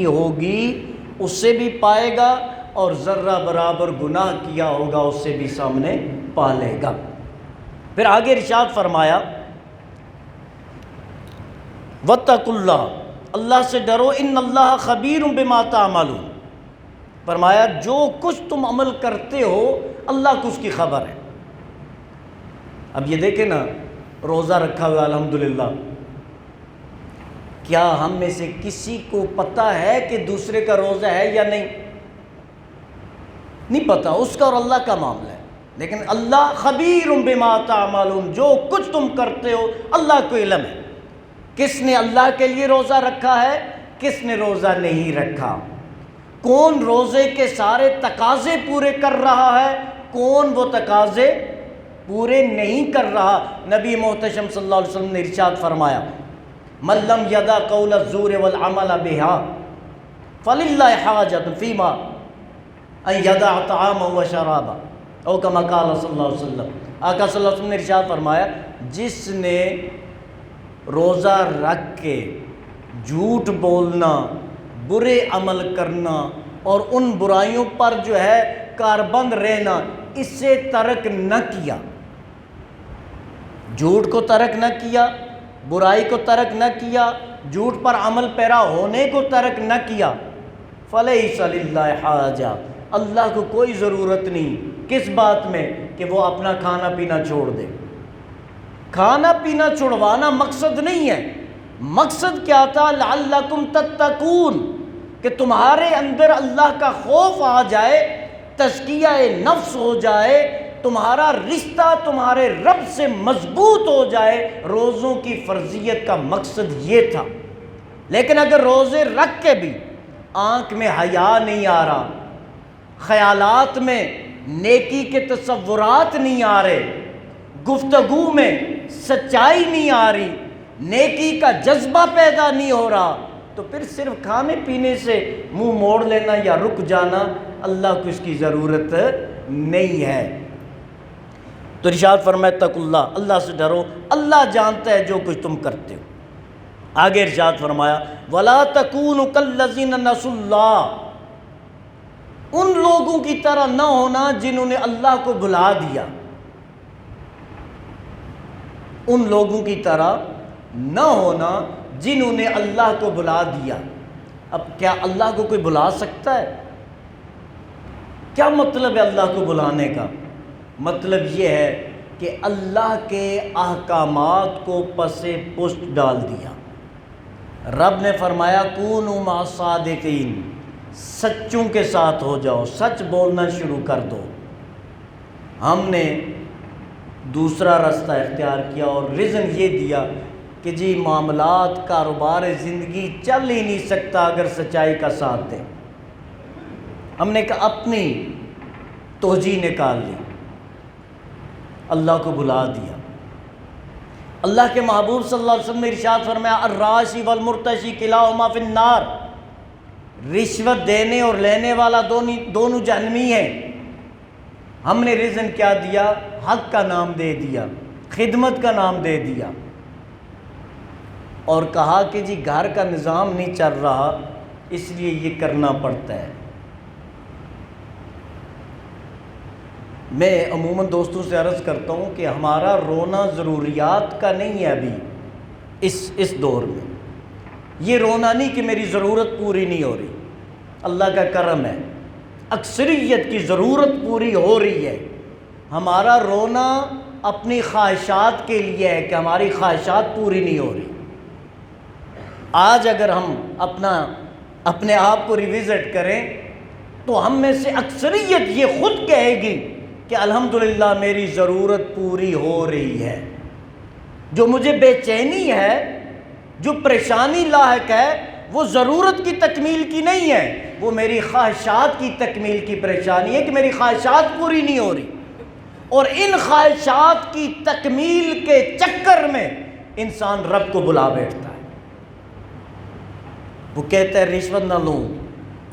ہوگی اس سے بھی پائے گا، اور ذرہ برابر گناہ کیا ہوگا اس سے بھی سامنے پا لے گا۔ پھر آگے ارشاد فرمایا وَاتَّقُوا اللَّهَ، اللہ سے ڈرو، ان اللہ خبیر بما تعملون، فرمایا جو کچھ تم عمل کرتے ہو اللہ کو اس کی خبر ہے۔ اب یہ دیکھیں نا، روزہ رکھا ہوا الحمدللہ، کیا ہم میں سے کسی کو پتہ ہے کہ دوسرے کا روزہ ہے یا نہیں؟ نہیں پتہ، اس کا اور اللہ کا معاملہ ہے۔ لیکن اللہ خبیر بما تعملون، جو کچھ تم کرتے ہو اللہ کو علم ہے۔ کس نے اللہ کے لیے روزہ رکھا ہے، کس نے روزہ نہیں رکھا، کون روزے کے سارے تقاضے پورے کر رہا ہے، کون وہ تقاضے پورے نہیں کر رہا۔ نبی محتشم صلی اللہ علیہ وسلم نے ارشاد فرمایا من لم یدع قول الزور والعمل بها فللہ حاجۃ فیما ان یدع طعاما وشرابا، او کما قال صلی اللہ علیہ وسلم، آقا صلی اللہ علیہ وسلم نے ارشاد فرمایا جس نے روزہ رکھ کے جھوٹ بولنا، برے عمل کرنا اور ان برائیوں پر جو ہے کاربند رہنا، اس سے ترک نہ کیا، جھوٹ کو ترک نہ کیا، برائی کو ترک نہ کیا، جھوٹ پر عمل پیرا ہونے کو ترک نہ کیا، فَلَيْسَ لِلَّهِ حَاجَةٌ، اللہ کو کوئی ضرورت نہیں کس بات میں کہ وہ اپنا کھانا پینا چھوڑ دے۔ کھانا پینا چھڑوانا مقصد نہیں ہے، مقصد کیا تھا لعلکم تتقون، کہ تمہارے اندر اللہ کا خوف آ جائے، تزکیہ نفس ہو جائے، تمہارا رشتہ تمہارے رب سے مضبوط ہو جائے۔ روزوں کی فرضیت کا مقصد یہ تھا۔ لیکن اگر روزے رکھ کے بھی آنکھ میں حیا نہیں آ رہا، خیالات میں نیکی کے تصورات نہیں آ رہے، گفتگو میں سچائی نہیں آ رہی، نیکی کا جذبہ پیدا نہیں ہو رہا، تو پھر صرف کھانے پینے سے منہ موڑ لینا یا رک جانا اللہ کو اس کی ضرورت نہیں ہے۔ تو ارشاد فرمایا اتقوا اللہ، اللہ سے ڈرو، اللہ جانتا ہے جو کچھ تم کرتے ہو۔ آگے ارشاد فرمایا وَلَا تَكُونُوا كَالَّذِينَ نَسُوا اللَّهَ، ان لوگوں کی طرح نہ ہونا جنہوں نے اللہ کو بھلا دیا، ان لوگوں کی طرح نہ ہونا جنہوں نے اللہ کو بھلا دیا۔ اب کیا اللہ کو کوئی بھلا سکتا ہے؟ کیا مطلب ہے اللہ کو بھلانے کا؟ مطلب یہ ہے کہ اللہ کے احکامات کو پس پشت ڈال دیا۔ رب نے فرمایا کونوا مع الصادقین، سچوں کے ساتھ ہو جاؤ، سچ بولنا شروع کر دو۔ ہم نے دوسرا راستہ اختیار کیا اور ریزن یہ دیا کہ جی معاملات، کاروبار زندگی چل ہی نہیں سکتا اگر سچائی کا ساتھ دیں۔ ہم نے کہا اپنی توجیہ نکال لی، اللہ کو بھلا دیا۔ اللہ کے محبوب صلی اللہ علیہ وسلم نے ارشاد فرمایا الراشی والمرتشی کلاہما فی النار، رشوت دینے اور لینے والا دونوں جہنمی ہیں۔ ہم نے ریزن کیا دیا؟ حق کا نام دے دیا، خدمت کا نام دے دیا، اور کہا کہ جی گھر کا نظام نہیں چل رہا اس لیے یہ کرنا پڑتا ہے۔ میں عموماً دوستوں سے عرض کرتا ہوں کہ ہمارا رونا ضروریات کا نہیں ہے ابھی اس دور میں۔ یہ رونا نہیں کہ میری ضرورت پوری نہیں ہو رہی، اللہ کا کرم ہے اکثریت کی ضرورت پوری ہو رہی ہے۔ ہمارا رونا اپنی خواہشات کے لیے ہے کہ ہماری خواہشات پوری نہیں ہو رہی۔ آج اگر ہم اپنے آپ کو ریوزٹ کریں تو ہم میں سے اکثریت یہ خود کہے گی کہ الحمدللہ میری ضرورت پوری ہو رہی ہے۔ جو مجھے بے چینی ہے، جو پریشانی لاحق ہے، وہ ضرورت کی تکمیل کی نہیں ہے، وہ میری خواہشات کی تکمیل کی پریشانی ہے کہ میری خواہشات پوری نہیں ہو رہی، اور ان خواہشات کی تکمیل کے چکر میں انسان رب کو بلا بیٹھتا ہے۔ وہ کہتا ہے رشوت نہ لوں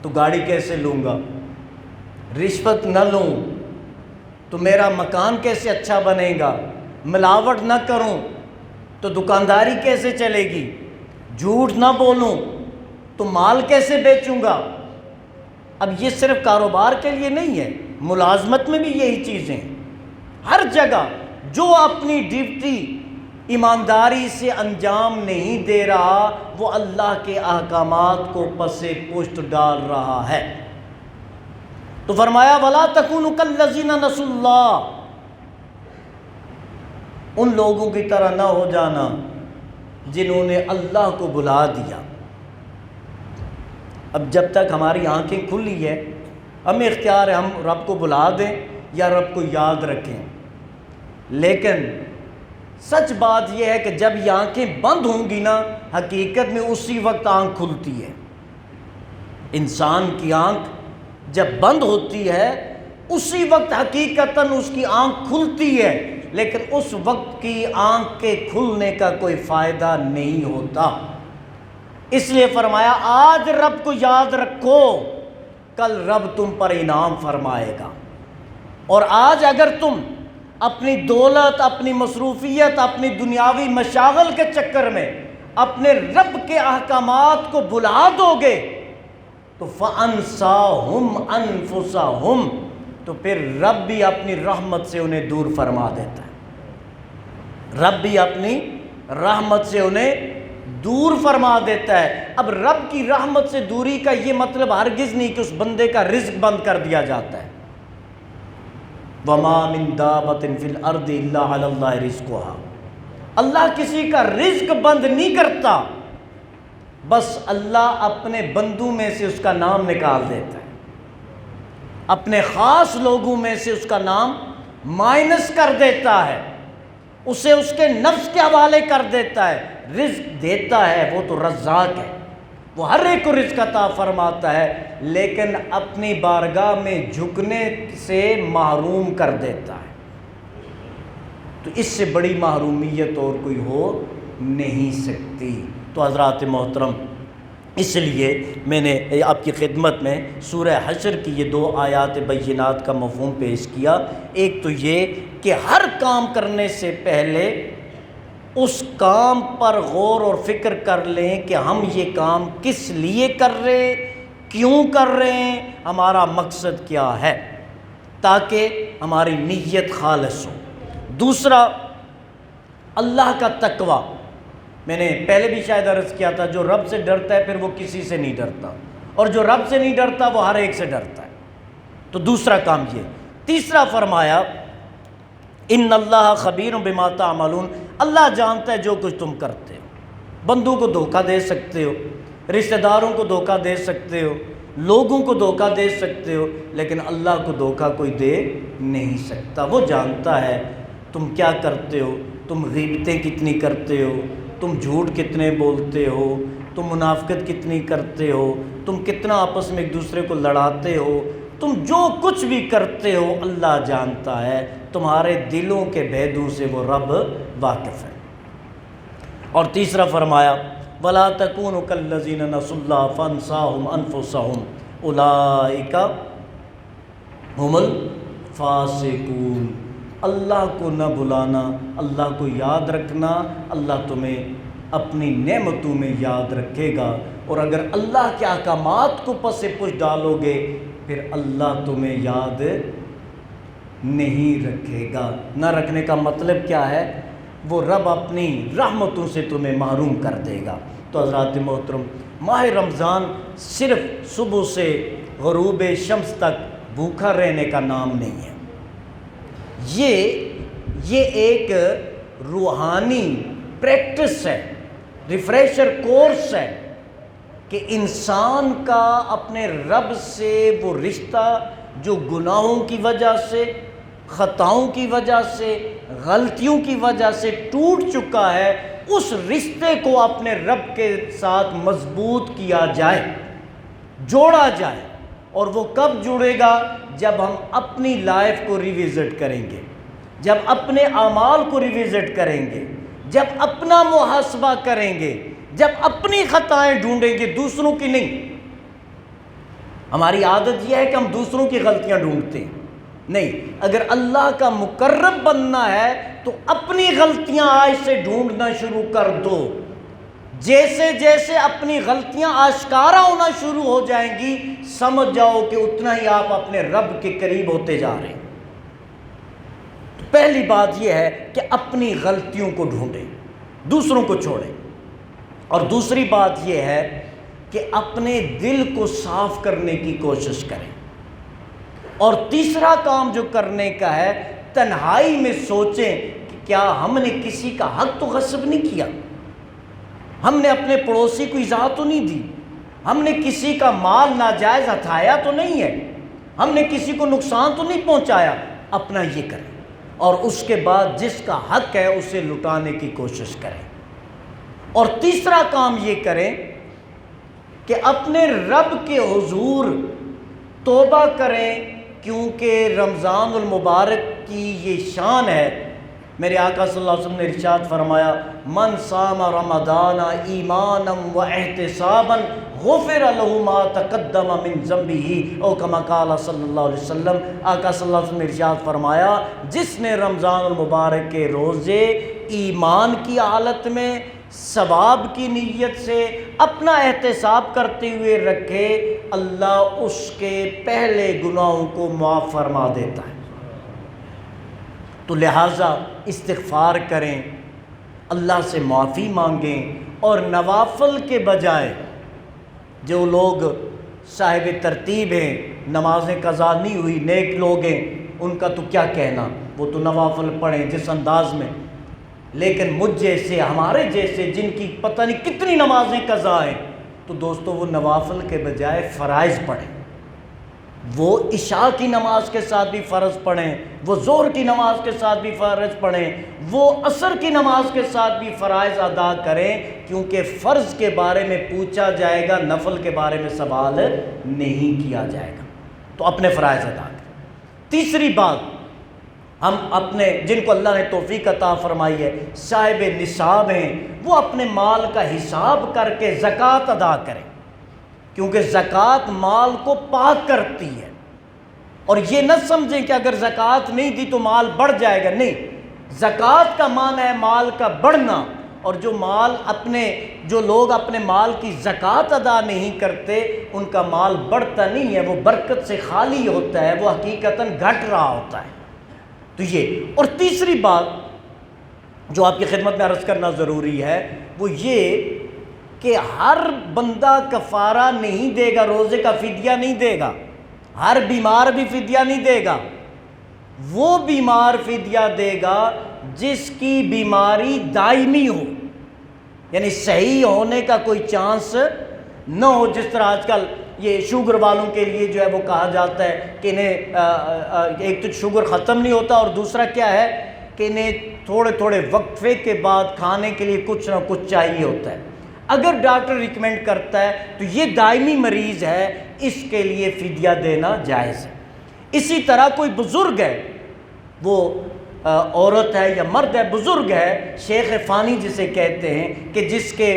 تو گاڑی کیسے لوں گا، رشوت نہ لوں تو میرا مکان کیسے اچھا بنے گا، ملاوٹ نہ کروں تو دکانداری کیسے چلے گی، جھوٹ نہ بولوں تو مال کیسے بیچوں گا؟ اب یہ صرف کاروبار کے لیے نہیں ہے، ملازمت میں بھی یہی چیزیں، ہر جگہ جو اپنی ڈیوٹی ایمانداری سے انجام نہیں دے رہا وہ اللہ کے احکامات کو پس پشت ڈال رہا ہے۔ تو فرمایا وَلَا تَكُونُوا كَالَّذِينَ نَسُوا اللَّهَ، ان لوگوں کی طرح نہ ہو جانا جنہوں نے اللہ کو بھلا دیا۔ اب جب تک ہماری آنکھیں کھلی ہے ہمیں اختیار ہے ہم رب کو بھلا دیں یا رب کو یاد رکھیں، لیکن سچ بات یہ ہے کہ جب یہ آنکھیں بند ہوں گی نا حقیقت میں اسی وقت آنکھ کھلتی ہے۔ انسان کی آنکھ جب بند ہوتی ہے اسی وقت حقیقتاً اس کی آنکھ کھلتی ہے، لیکن اس وقت کی آنکھ کے کھلنے کا کوئی فائدہ نہیں ہوتا۔ اس لیے فرمایا آج رب کو یاد رکھو، کل رب تم پر انعام فرمائے گا۔ اور آج اگر تم اپنی دولت، اپنی مصروفیت، اپنی دنیاوی مشاغل کے چکر میں اپنے رب کے احکامات کو بھلا دو گے تو فَأَنْسَاهُمْ أَنفُسَهُمْ، تو پھر رب بھی اپنی رحمت سے انہیں دور فرما دیتا ہے، رب بھی اپنی رحمت سے انہیں دور فرما دیتا ہے۔ اب رب کی رحمت سے دوری کا یہ مطلب ہرگز نہیں کہ اس بندے کا رزق بند کر دیا جاتا ہے۔ وَمَا مِن دَابَةٍ فِي الْأَرْضِ إِلَّا عَلَى اللَّهِ رِزْقُهَا، اللہ کسی کا رزق بند نہیں کرتا، بس اللہ اپنے بندوں میں سے اس کا نام نکال دیتا ہے، اپنے خاص لوگوں میں سے اس کا نام مائنس کر دیتا ہے، اسے اس کے نفس کے حوالے کر دیتا ہے۔ رزق دیتا ہے وہ تو رزاق ہے، وہ ہر ایک کو رزق عطا فرماتا ہے، لیکن اپنی بارگاہ میں جھکنے سے محروم کر دیتا ہے۔ تو اس سے بڑی محرومیت اور کوئی ہو نہیں سکتی۔ تو حضرات محترم، اس لیے میں نے آپ کی خدمت میں سورہ حشر کی یہ 2 آیات بینات کا مفہوم پیش کیا۔ ایک تو یہ کہ ہر کام کرنے سے پہلے اس کام پر غور اور فکر کر لیں کہ ہم یہ کام کس لیے کر رہے، کیوں کر رہے ہیں، ہمارا مقصد کیا ہے، تاکہ ہماری نیت خالص ہو۔ دوسرا، اللہ کا تقوی۔ میں نے پہلے بھی شاید عرض کیا تھا جو رب سے ڈرتا ہے پھر وہ کسی سے نہیں ڈرتا، اور جو رب سے نہیں ڈرتا وہ ہر ایک سے ڈرتا ہے۔ تو دوسرا کام یہ۔ تیسرا فرمایا ان اللہ خبیر بما تعملون، اللہ جانتا ہے جو کچھ تم کرتے ہو۔ بندوں کو دھوکہ دے سکتے ہو، رشتہ داروں کو دھوکہ دے سکتے ہو، لوگوں کو دھوکہ دے سکتے ہو، لیکن اللہ کو دھوکہ کوئی دے نہیں سکتا۔ وہ جانتا ہے تم کیا کرتے ہو، تم غیبتیں کتنی کرتے ہو، تم جھوٹ کتنے بولتے ہو، تم منافقت کتنی کرتے ہو، تم کتنا آپس میں ایک دوسرے کو لڑاتے ہو، تم جو کچھ بھی کرتے ہو اللہ جانتا ہے، تمہارے دلوں کے بھیدوں سے وہ رب واقف ہے۔ اور تیسرا فرمایا وَلَا تَكُونُوا كَالَّذِينَ نَسُوا اللَّهَ فَأَنْسَاهُمْ أَنفُسَهُمْ أُولَٰئِكَ هُمُ الْفَاسِقُونَ۔ اللہ کو نہ بھلانا، اللہ کو یاد رکھنا، اللہ تمہیں اپنی نعمتوں میں یاد رکھے گا، اور اگر اللہ کے احکامات کو پس پش ڈالو گے پھر اللہ تمہیں یاد نہیں رکھے گا۔ نہ رکھنے کا مطلب کیا ہے؟ وہ رب اپنی رحمتوں سے تمہیں محروم کر دے گا۔ تو حضرات محترم، ماہ رمضان صرف صبح سے غروب شمس تک بھوکا رہنے کا نام نہیں ہے، یہ ایک روحانی پریکٹس ہے، ریفریشر کورس ہے کہ انسان کا اپنے رب سے وہ رشتہ جو گناہوں کی وجہ سے، خطاؤں کی وجہ سے، غلطیوں کی وجہ سے ٹوٹ چکا ہے، اس رشتے کو اپنے رب کے ساتھ مضبوط کیا جائے، جوڑا جائے۔ اور وہ کب جڑے گا؟ جب ہم اپنی لائف کو ریویزٹ کریں گے، جب اپنے اعمال کو ریویزٹ کریں گے، جب اپنا محاسبہ کریں گے، جب اپنی خطائیں ڈھونڈیں گے، دوسروں کی نہیں۔ ہماری عادت یہ ہے کہ ہم دوسروں کی غلطیاں ڈھونڈتے ہیں، نہیں، اگر اللہ کا مقرب بننا ہے تو اپنی غلطیاں آج سے ڈھونڈنا شروع کر دو۔ جیسے جیسے اپنی غلطیاں آشکارا ہونا شروع ہو جائیں گی، سمجھ جاؤ کہ اتنا ہی آپ اپنے رب کے قریب ہوتے جا رہے ہیں۔ تو پہلی بات یہ ہے کہ اپنی غلطیوں کو ڈھونڈیں، دوسروں کو چھوڑیں۔ اور دوسری بات یہ ہے کہ اپنے دل کو صاف کرنے کی کوشش کریں۔ اور تیسرا کام جو کرنے کا ہے، تنہائی میں سوچیں کہ کیا ہم نے کسی کا حق تو غصب نہیں کیا، ہم نے اپنے پڑوسی کو ایذا تو نہیں دی، ہم نے کسی کا مال ناجائز ہتھایا تو نہیں ہے، ہم نے کسی کو نقصان تو نہیں پہنچایا۔ اپنا یہ کریں اور اس کے بعد جس کا حق ہے اسے لٹانے کی کوشش کریں۔ اور تیسرا کام یہ کریں کہ اپنے رب کے حضور توبہ کریں، کیونکہ رمضان المبارک کی یہ شان ہے۔ میرے آقا صلی اللہ علیہ وسلم نے ارشاد فرمایا، من صام رمضان ایمانا و احتسابا غفر له ما تقدم من ذنبه، او کما قال صلی اللہ علیہ وسلم۔ آقا صلی اللہ علیہ وسلم نے ارشاد فرمایا، جس نے رمضان المبارک کے روزے ایمان کی حالت میں ثواب کی نیت سے اپنا احتساب کرتے ہوئے رکھے، اللہ اس کے پہلے گناہوں کو معاف فرما دیتا ہے۔ تو لہٰذا استغفار کریں، اللہ سے معافی مانگیں، اور نوافل کے بجائے جو لوگ صاحب ترتیب ہیں، نمازیں قضا نہیں ہوئی، نیک لوگ ہیں، ان کا تو کیا کہنا، وہ تو نوافل پڑھیں جس انداز میں، لیکن مجھ جیسے، ہمارے جیسے جن کی پتہ نہیں کتنی نمازیں قضا ہیں، تو دوستو وہ نوافل کے بجائے فرائض پڑھیں۔ وہ عشاء کی نماز کے ساتھ بھی فرض پڑھیں، وہ ظہر کی نماز کے ساتھ بھی فرض پڑھیں، وہ عصر کی نماز کے ساتھ بھی فرائض ادا کریں، کیونکہ فرض کے بارے میں پوچھا جائے گا، نفل کے بارے میں سوال نہیں کیا جائے گا۔ تو اپنے فرائض ادا کریں۔ تیسری بات، ہم اپنے جن کو اللہ نے توفیق عطا فرمائی ہے، صاحب نصاب ہیں، وہ اپنے مال کا حساب کر کے زکوٰۃ ادا کریں، کیونکہ زکوٰۃ مال کو پاک کرتی ہے۔ اور یہ نہ سمجھیں کہ اگر زکوٰۃ نہیں دی تو مال بڑھ جائے گا، نہیں، زکوٰۃ کا معنی ہے مال کا بڑھنا، اور جو لوگ اپنے مال کی زکوٰۃ ادا نہیں کرتے، ان کا مال بڑھتا نہیں ہے، وہ برکت سے خالی ہوتا ہے، وہ حقیقتاً گھٹ رہا ہوتا ہے۔ تو یہ، اور تیسری بات جو آپ کی خدمت میں عرض کرنا ضروری ہے، وہ یہ کہ ہر بندہ کفارہ نہیں دے گا، روزے کا فدیہ نہیں دے گا، ہر بیمار بھی فدیہ نہیں دے گا۔ وہ بیمار فدیہ دے گا جس کی بیماری دائمی ہو، یعنی صحیح ہونے کا کوئی چانس نہ ہو۔ جس طرح آج کل یہ شوگر والوں کے لیے جو ہے وہ کہا جاتا ہے کہ انہیں ایک تو شوگر ختم نہیں ہوتا، اور دوسرا کیا ہے کہ انہیں تھوڑے تھوڑے وقفے کے بعد کھانے کے لیے کچھ نہ کچھ چاہیے ہوتا ہے۔ اگر ڈاکٹر ریکمینڈ کرتا ہے تو یہ دائمی مریض ہے، اس کے لیے فدیہ دینا جائز ہے۔ اسی طرح کوئی بزرگ ہے، وہ عورت ہے یا مرد ہے، بزرگ ہے، شیخ فانی جسے کہتے ہیں، کہ جس کے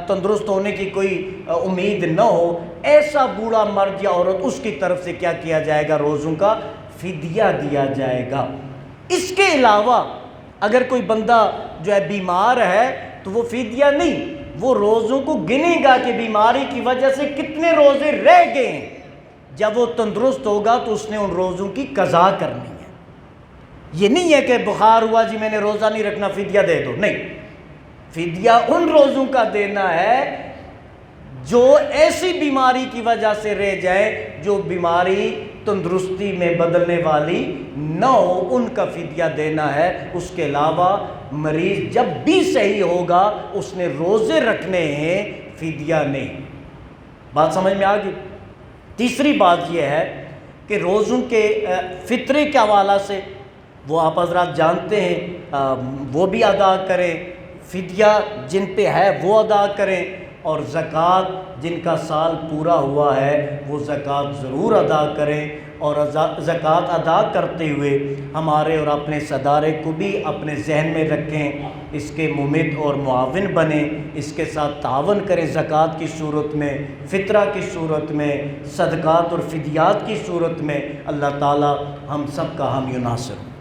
تندرست ہونے کی کوئی امید نہ ہو، ایسا بوڑھا مرد یا عورت، اس کی طرف سے کیا کیا جائے گا، روزوں کا فدیہ دیا جائے گا۔ اس کے علاوہ اگر کوئی بندہ جو ہے بیمار ہے تو وہ فدیہ نہیں، وہ روزوں کو گنے گا کہ بیماری کی وجہ سے کتنے روزے رہ گئے ہیں۔ جب وہ تندرست ہوگا تو اس نے ان روزوں کی قضا کرنی ہے۔ یہ نہیں ہے کہ بخار ہوا جی میں نے روزہ نہیں رکھنا، فدیہ دے دو، نہیں، فدیہ ان روزوں کا دینا ہے جو ایسی بیماری کی وجہ سے رہ جائے جو بیماری تندرستی میں بدلنے والی نہ ہو، ان کا فدیہ دینا ہے۔ اس کے علاوہ مریض جب بھی صحیح ہوگا اس نے روزے رکھنے ہیں، فدیہ نہیں۔ بات سمجھ میں آ گئی؟ تیسری بات یہ ہے کہ روزوں کے فطرے کے حوالہ سے وہ آپ حضرات جانتے ہیں، وہ بھی ادا کریں، فدیہ جن پہ ہے وہ ادا کریں، اور زکوٰۃ جن کا سال پورا ہوا ہے وہ زکوٰۃ ضرور ادا کریں۔ اور زکوٰۃ ادا کرتے ہوئے ہمارے اور اپنے صدارے کو بھی اپنے ذہن میں رکھیں، اس کے ممد اور معاون بنیں، اس کے ساتھ تعاون کریں، زکوٰۃ کی صورت میں، فطرہ کی صورت میں، صدقات اور فدیات کی صورت میں۔ اللہ تعالی ہم سب کا حامی و ناصر ہو۔